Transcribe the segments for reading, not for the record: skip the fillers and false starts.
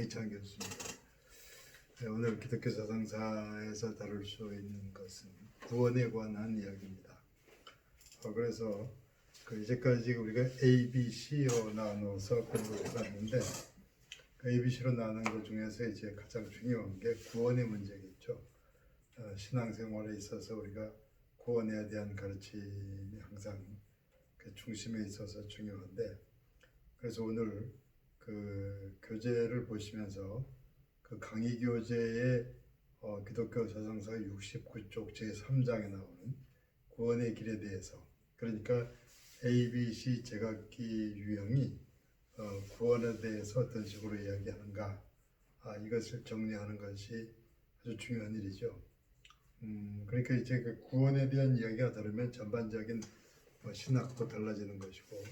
강희찬 교수입니다. 네, 오늘 기독교 사상사에서 다룰 수 있는 것은 구원에 관한 이야기입니다. 그래서 이제까지 우리가 A, B, C로 나눠서 공부를 해봤는데 A, B, C로 나눈 것 중에서 이제 가장 중요한 게 구원의 문제겠죠. 신앙생활에 있어서 우리가 구원에 대한 가르침이 항상 그 중심에 있어서 중요한데, 그래서 오늘 그 교재를 보시면서 그 강의 교재의 기독교 사상사 69쪽 제3장에 나오는 구원의 길에 대해서, 그러니까 A, B, C 제각기 유형이 구원에 대해서 어떤 식으로 이야기하는가, 이것을 정리하는 것이 아주 중요한 일이죠. 그러니까 이제 그 구원에 대한 이야기가 다르면 전반적인 신학도 달라지는 것이고,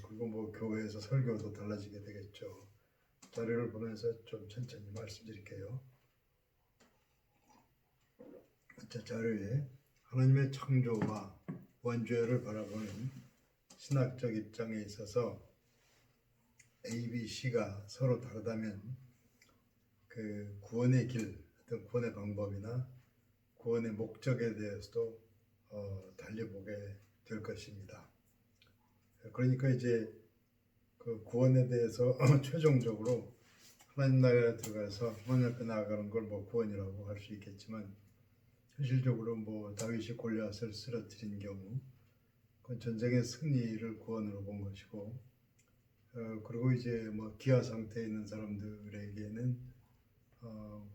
그리고 뭐 교회에서 설교도 달라지게 되겠죠. 자료를 보면서 좀 천천히 말씀드릴게요. 자, 자료에 하나님의 창조와 원죄를 바라보는 신학적 입장에 있어서 A, B, C가 서로 다르다면 그 구원의 길, 어떤 구원의 방법이나 구원의 목적에 대해서도 달리 보게 될 것입니다. 그러니까 이제 그 구원에 대해서 최종적으로 하나님 나라에 들어가서 하나님 앞에 나아가는 걸 뭐 구원이라고 할 수 있겠지만, 현실적으로 뭐 다윗이 골리앗을 쓰러뜨린 경우 그건 전쟁의 승리를 구원으로 본 것이고, 그리고 이제 뭐 기아 상태에 있는 사람들에게는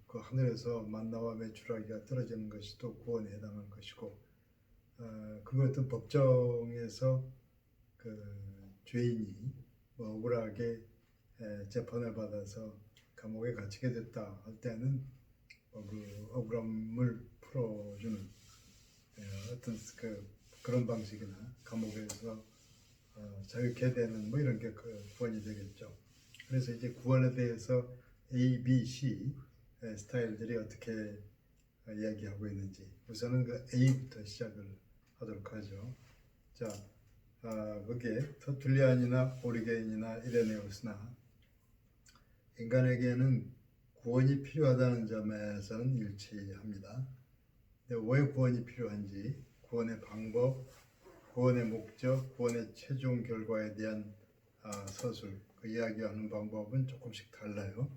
그 하늘에서 만나와 메추라기가 떨어지는 것이 또 구원에 해당하는 것이고, 그리고 어떤 법정에서 그 죄인이 뭐 억울하게 재판을 받아서 감옥에 갇히게 됐다 할 때는 그 억울함을 풀어주는 어떤 그런 방식이나 감옥에서 자유케 되는 뭐 이런 게 그 구원이 되겠죠. 그래서 이제 구원에 대해서 A, B, C 스타일들이 어떻게 이야기하고 있는지, 우선은 그 A부터 시작을 하도록 하죠. 자, 거기에 터툴리안이나 오리겐이나 이레네우스나 인간에게는 구원이 필요하다는 점에서는 일치합니다. 근데 왜 구원이 필요한지, 구원의 방법, 구원의 목적, 구원의 최종 결과에 대한 서술, 그 이야기하는 방법은 조금씩 달라요.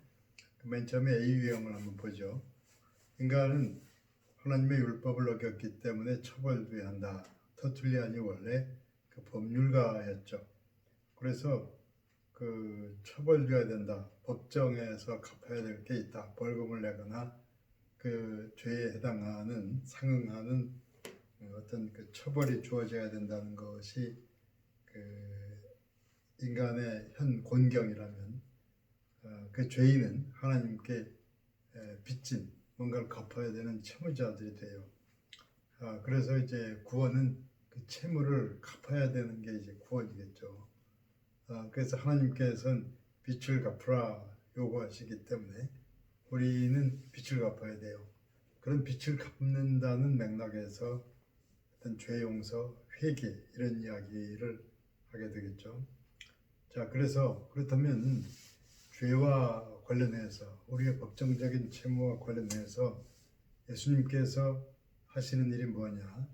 맨 처음에 A 유형을 한번 보죠. 인간은 하나님의 율법을 어겼기 때문에 처벌돼야 한다. 터툴리안이 원래 그 법률가였죠. 그래서 그 처벌돼야 된다. 법정에서 갚아야 될 게 있다. 벌금을 내거나 그 죄에 해당하는 상응하는 어떤 그 처벌이 주어져야 된다는 것이 그 인간의 현 곤경이라면, 그 죄인은 하나님께 빚진 뭔가를 갚아야 되는 채무자들이 돼요. 그래서 이제 구원은 그 채무를 갚아야 되는 게 이제 구원이겠죠. 그래서 하나님께서는 빚을 갚으라 요구하시기 때문에 우리는 빚을 갚아야 돼요. 그런 빚을 갚는다는 맥락에서 어떤 죄 용서, 회개 이런 이야기를 하게 되겠죠. 자, 그래서 그렇다면 죄와 관련해서, 우리의 법정적인 채무와 관련해서 예수님께서 하시는 일이 뭐냐?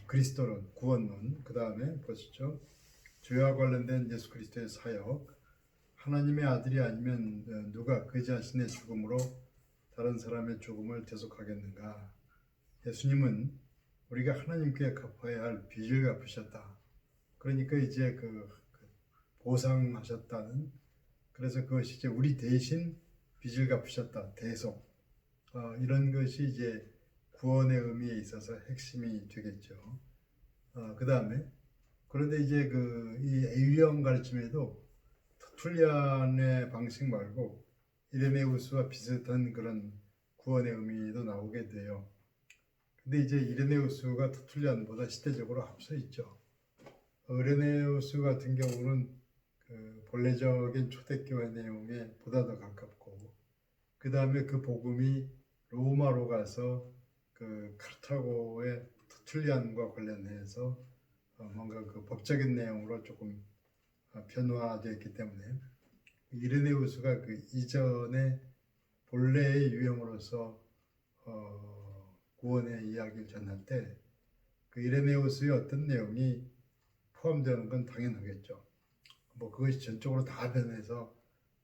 그리스도론, 구원론, 그 다음에 보시죠. 죄와 관련된 예수 그리스도의 사역, 하나님의 아들이 아니면 누가 그 자신의 죽음으로 다른 사람의 죽음을 대속하겠는가? 예수님은 우리가 하나님께 갚아야 할 빚을 갚으셨다. 그러니까 이제 그 보상하셨다는, 그래서 그것이 이제 우리 대신 빚을 갚으셨다. 대속. 이런 것이 이제 구원의 의미에 있어서 핵심이 되겠죠. 그 다음에, 그런데 이제 이 A형 가르침에도 터툴리안의 방식 말고 이레네우스와 비슷한 그런 구원의 의미도 나오게 돼요. 근데 이제 이레네우스가 터툴리안보다 시대적으로 앞서 있죠. 이레네우스 같은 경우는 그 본래적인 초대교회 내용에 보다 더 가깝고, 그 다음에 그 복음이 로마로 가서 그 카르타고의 터툴리안과 관련해서 뭔가 그 법적인 내용으로 조금 변화되어 있기 때문에 이레네우스가 그 이전에 본래의 유형으로서 구원의 이야기를 전할 때 그 이레네우스의 어떤 내용이 포함되는 건 당연하겠죠. 뭐 그것이 전적으로 다 변해서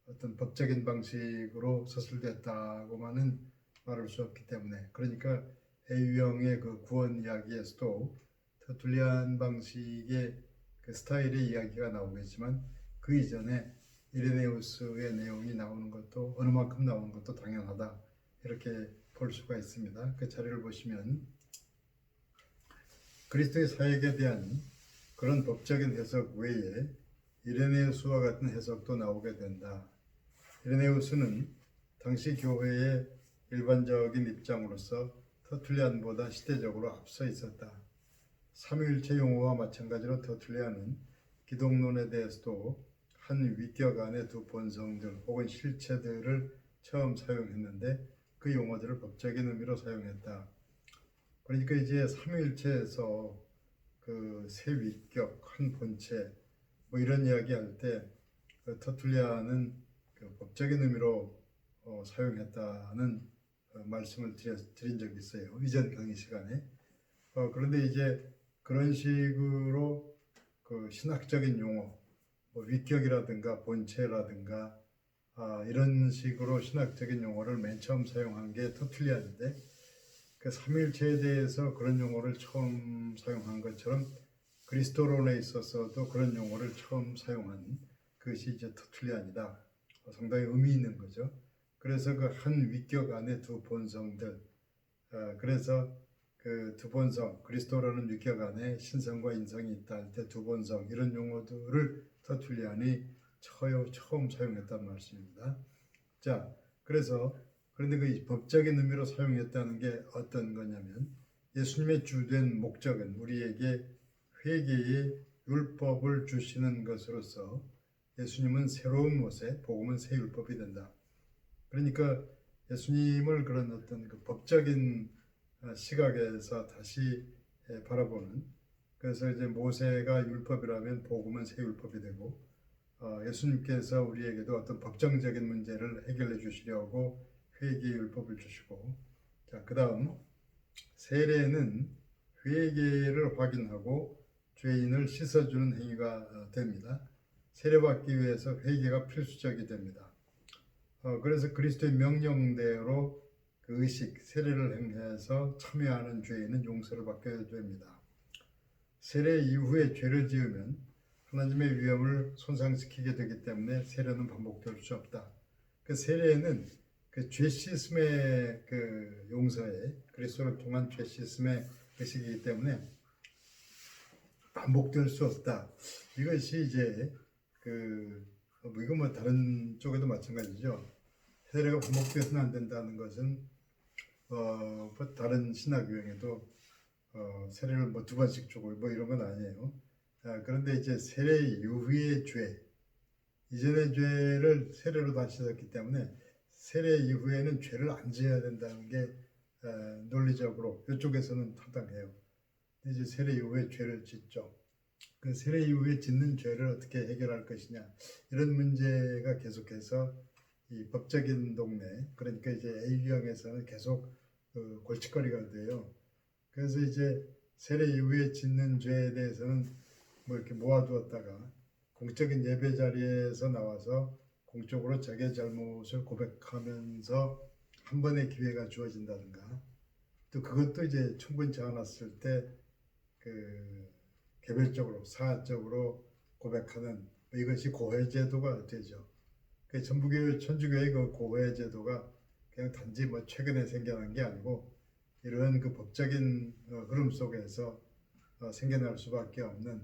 어떤 법적인 방식으로 서술됐다고만은 말할 수 없기 때문에, 그러니까 A유형의 그 구원 이야기에서도 터툴리안 방식의 그 스타일의 이야기가 나오겠지만 그 이전에 이레네우스의 내용이 나오는 것도 어느 만큼 나오는 것도 당연하다, 이렇게 볼 수가 있습니다. 그 자료를 보시면 그리스도의 사역에 대한 그런 법적인 해석 외에 이레네우스와 같은 해석도 나오게 된다. 이레네우스는 당시 교회의 일반적인 입장으로서 터툴리안보다 시대적으로 앞서 있었다. 삼위일체 용어와 마찬가지로 터툴리안은 기독론에 대해서도 한 위격 안의 두 본성들 혹은 실체들을 처음 사용했는데 그 용어들을 법적인 의미로 사용했다. 그러니까 이제 삼위일체에서 그 세 위격, 한 본체 뭐 이런 이야기 할 때 그 터툴리안은 그 법적인 의미로 사용했다는 말씀을 드린 적이 있어요. 이전 강의 시간에. 그런데 이제 그런 식으로 그 신학적인 용어, 뭐 위격이라든가 본체라든가 이런 식으로 신학적인 용어를 맨 처음 사용한 게 터툴리안인데, 그 삼위일체에 대해서 그런 용어를 처음 사용한 것처럼 그리스도론에 있어서도 그런 용어를 처음 사용한 그것이 이제 터툴리안이다. 상당히 의미 있는 거죠. 그래서 그 한 위격 안에 두 본성들, 그래서 그 두 본성, 그리스도라는 위격 안에 신성과 인성이 있다 할 때 두 본성, 이런 용어들을 터툴리안이 처음 사용했단 말씀입니다. 자, 그런데 그 법적인 의미로 사용했다는 게 어떤 거냐면, 예수님의 주된 목적은 우리에게 회개의 율법을 주시는 것으로서 예수님은 새로운 모세, 복음은 새 율법이 된다. 그러니까 예수님을 그런 어떤 그 법적인 시각에서 다시 바라보는, 그래서 이제 모세가 율법이라면 복음은 새 율법이 되고, 예수님께서 우리에게도 어떤 법정적인 문제를 해결해 주시려고 회개의 율법을 주시고, 자, 그 다음 세례는 회개를 확인하고 죄인을 씻어주는 행위가 됩니다. 세례받기 위해서 회개가 필수적이 됩니다. 그래서 그리스도의 명령대로 그 의식, 세례를 행해서 참여하는 죄인은 용서를 받게 됩니다. 세례 이후에 죄를 지으면 하나님의 위엄을 손상시키게 되기 때문에 세례는 반복될 수 없다. 그 세례는 그 죄 씻음의 그 용서에, 그리스도를 통한 죄 씻음의 의식이기 때문에 반복될 수 없다. 이것이 이제 이건 뭐 다른 쪽에도 마찬가지죠. 세례가 반복돼서는 안 된다는 것은 뭐 다른 신학 유형에도 세례를 뭐 2번씩 주고 뭐 이런 건 아니에요. 그런데 이제 세례 이후의 죄, 이전의 죄를 세례로 다시 씻었기 때문에 세례 이후에는 죄를 안 지어야 된다는 게 논리적으로 이쪽에서는 타당해요. 이제 세례 이후에 죄를 짓죠. 그 세례 이후에 짓는 죄를 어떻게 해결할 것이냐, 이런 문제가 계속해서 이 법적인 동네, 그러니까 이제 A유형에서는 계속 골칫거리가 돼요. 그래서 이제 세례 이후에 짓는 죄에 대해서는 뭐 이렇게 모아두었다가 공적인 예배 자리에서 나와서 공적으로 자기의 잘못을 고백하면서 한 번의 기회가 주어진다든가, 또 그것도 이제 충분치 않았을 때 개별적으로 사적으로 고백하는, 이것이 고해제도가 되죠. 그 천주교의 그 고해제도가 그냥 단지 뭐 최근에 생겨난 게 아니고 이러한 그 법적인 흐름 속에서 생겨날 수밖에 없는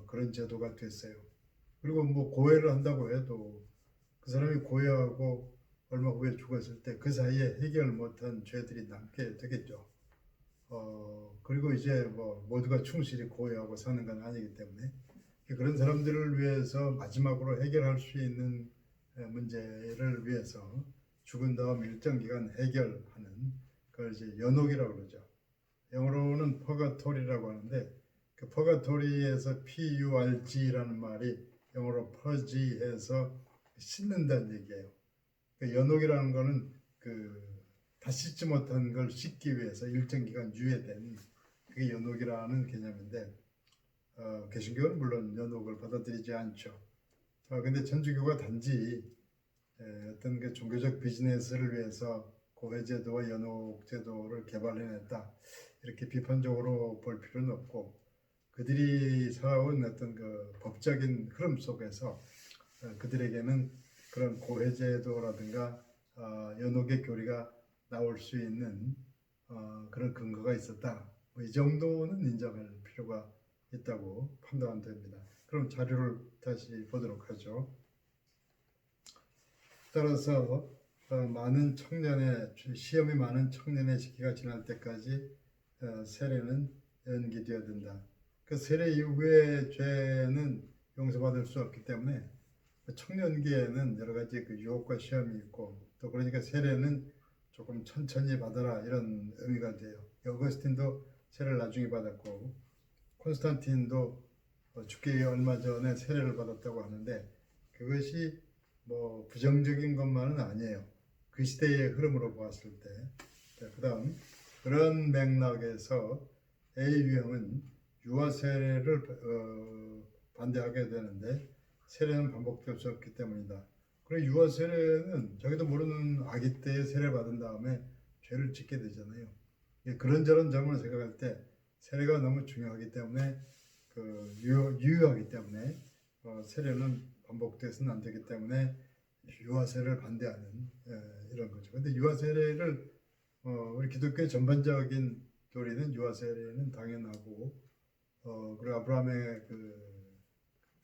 그런 제도가 됐어요. 그리고 뭐 고해를 한다고 해도 그 사람이 고해하고 얼마 후에 죽었을 때 그 사이에 해결 못한 죄들이 남게 되겠죠. 그리고 이제 뭐 모두가 충실히 고해하고 사는 건 아니기 때문에 그런 사람들을 위해서 마지막으로 해결할 수 있는 문제를 위해서 죽은 다음 일정 기간 해결하는 그걸 이제 연옥이라고 그러죠. 영어로는 퍼가토리라고 하는데, 그 퍼가토리에서 PURG라는 말이 영어로 purge해서 씻는다는 얘기예요. 그 연옥이라는 거는 다 씻지 못한 걸 씻기 위해서 일정 기간 유예된 그게 연옥이라는 개념인데 개신교는 물론 연옥을 받아들이지 않죠. 근데 천주교가 단지 어떤 그 종교적 비즈니스를 위해서 고해제도와 연옥제도를 개발해냈다 이렇게 비판적으로 볼 필요는 없고 그들이 살아온 어떤 그 법적인 흐름 속에서 그들에게는 그런 고해제도라든가 연옥의 교리가 나올 수 있는 그런 근거가 있었다. 이 정도는 인정할 필요가 있다고 판단은 됩니다. 그럼 자료를 다시 보도록 하죠. 따라서 많은 청년의 시험이 많은 청년의 시기가 지날 때까지 세례는 연기되어야 된다. 그 세례 이후의 죄는 용서받을 수 없기 때문에 청년기에는 여러 가지 그 유혹과 시험이 있고 또 그러니까 세례는 조금 천천히 받아라 이런 의미가 돼요. 어거스틴도 세례를 나중에 받았고 콘스탄틴도 죽기 얼마 전에 세례를 받았다고 하는데 그것이 뭐 부정적인 것만은 아니에요. 그 시대의 흐름으로 보았을 때. 그 다음 그런 맥락에서 A 유형은 유아 세례를 반대하게 되는데 세례는 반복될 수 없기 때문이다. 그리고 유아 세례는 자기도 모르는 아기 때에 세례 받은 다음에 죄를 짓게 되잖아요. 그런저런 점을 생각할 때 세례가 너무 중요하기 때문에 유효하기 때문에 세례는 반복돼서는 안 되기 때문에 유아 세례를 반대하는 이런 거죠. 근데 유아 세례를 우리 기독교의 전반적인 교리는 유아 세례는 당연하고 그리고 아브라함의 그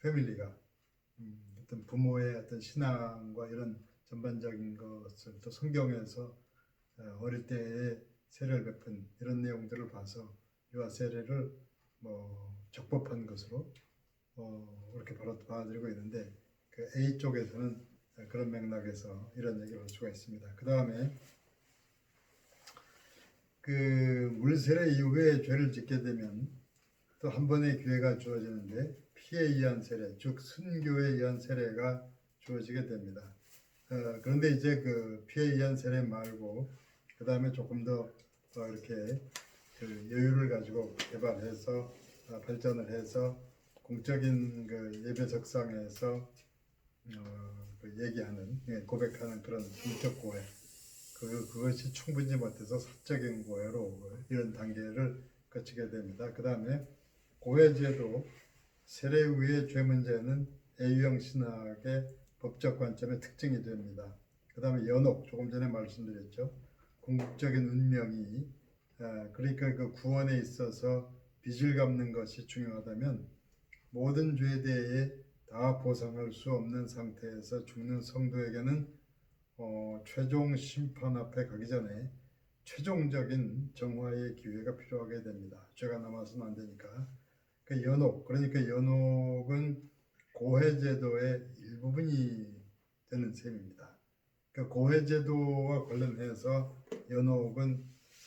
패밀리가 어떤 부모의 어떤 신앙과 이런 전반적인 것을 또 성경에서 어릴 때에 세례를 베푼 이런 내용들을 봐서 유아 세례를 뭐 적법한 것으로 그렇게 받아들이고 있는데 그 A 쪽에서는 그런 맥락에서 이런 얘기를 할 수가 있습니다. 그 다음에 그 물세례 이후에 죄를 짓게 되면 또 한 번의 기회가 주어지는데 피에 의한 세례, 즉 순교에 의한 세례가 주어지게 됩니다. 그런데 이제 그 피에 의한 세례 말고 그 다음에 조금 더 이렇게 그 여유를 가지고 개발해서 발전을 해서 공적인 그 예배석상에서 얘기하는 고백하는 그런 공적 고해 그것이 충분히 못해서 사적인 고해로 이런 단계를 거치게 됩니다. 그 다음에 고해제도 세례 후의 죄 문제는 A유형 신학의 법적 관점의 특징이 됩니다. 그 다음에 연옥 조금 전에 말씀드렸죠. 궁극적인 운명이 그러니까 그 구원에 있어서 빚을 갚는 것이 중요하다면 모든 죄에 대해 다 보상할 수 없는 상태에서 죽는 성도에게는 최종 심판 앞에 가기 전에 최종적인 정화의 기회가 필요하게 됩니다. 죄가 남아서는 안 되니까. 그 연옥, 그러니까 연옥은 고해제도의 일부분이 되는 셈입니다. 그 고해제도와 관련해서 연옥은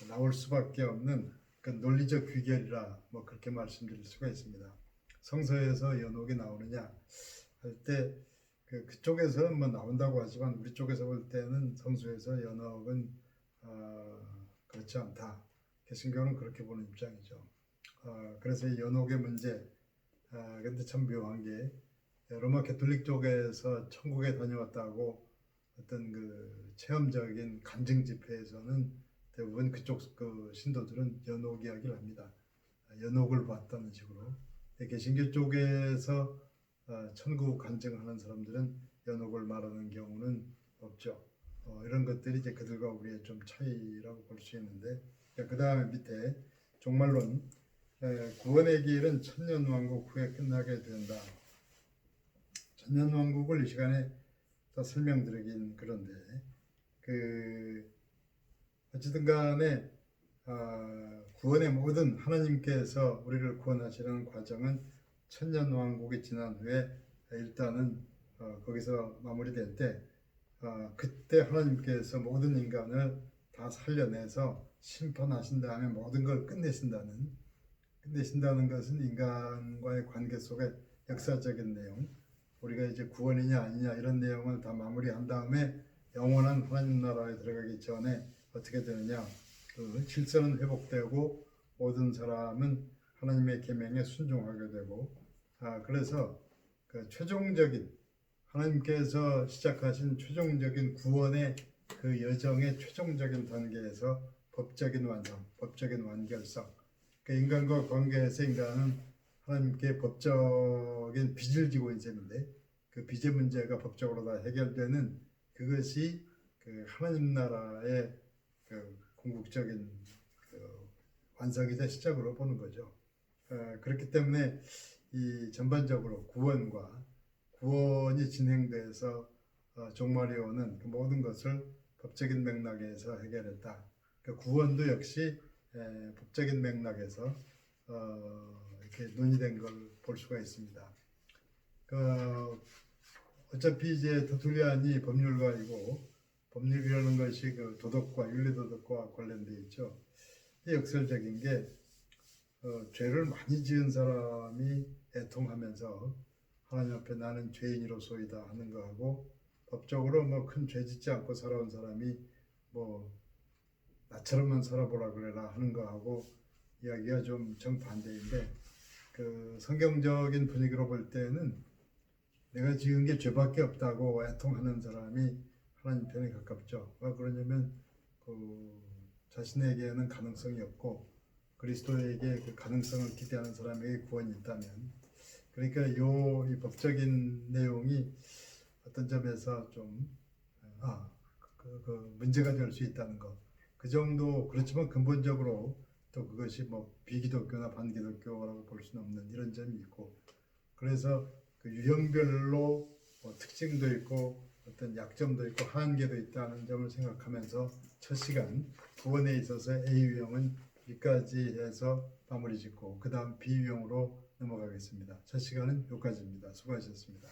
나올 수밖에 없는 그 논리적 귀결이라 뭐 그렇게 말씀드릴 수가 있습니다. 성서에서 연옥이 나오느냐 할 때 그쪽에서는 뭐 나온다고 하지만 우리 쪽에서 볼 때는 성서에서 연옥은 그렇지 않다. 개신교는 그렇게 보는 입장이죠. 그래서 이 연옥의 문제 근데 참 묘한 게 로마 캐톨릭 쪽에서 천국에 다녀왔다고 어떤 그 체험적인 간증 집회에서는 대부분 그쪽 그 신도들은 연옥 이야기를 합니다. 연옥을 봤다는 식으로. 개신교 쪽에서 천국 간증하는 사람들은 연옥을 말하는 경우는 없죠. 이런 것들이 이제 그들과 우리의 좀 차이라고 볼 수 있는데 그 다음에 밑에 종말론 구원의 길은 천년왕국 후에 끝나게 된다. 천년왕국을 이 시간에 더 설명드리긴 그런데 어쨌든 간에 구원의 모든 하나님께서 우리를 구원하시는 과정은 천년왕국이 지난 후에 일단은 거기서 마무리될 때 그때 하나님께서 모든 인간을 다 살려내서 심판하신 다음에 모든 걸 끝내신다는 것은 인간과의 관계 속의 역사적인 내용 우리가 이제 구원이냐 아니냐 이런 내용을 다 마무리한 다음에 영원한 하나님 나라에 들어가기 전에 어떻게 되느냐? 그 질서는 회복되고 모든 사람은 하나님의 계명에 순종하게 되고, 그래서 그 최종적인 하나님께서 시작하신 최종적인 구원의 그 여정의 최종적인 단계에서 법적인 완성, 법적인 완결성. 그 인간과 관계에서 인간은 하나님께 법적인 빚을 지고 있는 셈인데 그 빚의 문제가 법적으로 다 해결되는 그것이 그 하나님 나라의 그 궁극적인 그 완성이자 시작으로 보는 거죠. 그렇기 때문에 이 전반적으로 구원이 진행돼서 종말이 오는 그 모든 것을 법적인 맥락에서 해결했다. 그 구원도 역시 법적인 맥락에서 이렇게 논의된 걸 볼 수가 있습니다. 어차피 이제 터툴리안이 법률가이고 법률이라는 것이 그 도덕과 윤리도덕과 관련되어 있죠. 역설적인 게 죄를 많이 지은 사람이 애통하면서 하나님 앞에 나는 죄인이로소이다 하는 거하고 법적으로 뭐 큰 죄 짓지 않고 살아온 사람이 뭐 나처럼만 살아보라 그래라 하는 거하고 이야기가 좀 정반대인데 그 성경적인 분위기로 볼 때는 내가 지은 게 죄밖에 없다고 애통하는 사람이 하나님 편에 가깝죠. 왜 그러냐면 그 자신에게는 가능성이 없고 그리스도에게 그 가능성을 기대하는 사람에게 구원이 있다면, 그러니까 이 법적인 내용이 어떤 점에서 좀 문제가 될 수 있다는 것. 그 정도. 그렇지만 근본적으로 또 그것이 뭐 비기독교나 반기독교라고 볼 수는 없는 이런 점이 있고, 그래서 그 유형별로 뭐 특징도 있고 어떤 약점도 있고 한계도 있다는 점을 생각하면서 첫 시간 구원에 있어서 A 유형은 여기까지 해서 마무리 짓고 그 다음 B 유형으로 넘어가겠습니다. 첫 시간은 여기까지입니다. 수고하셨습니다.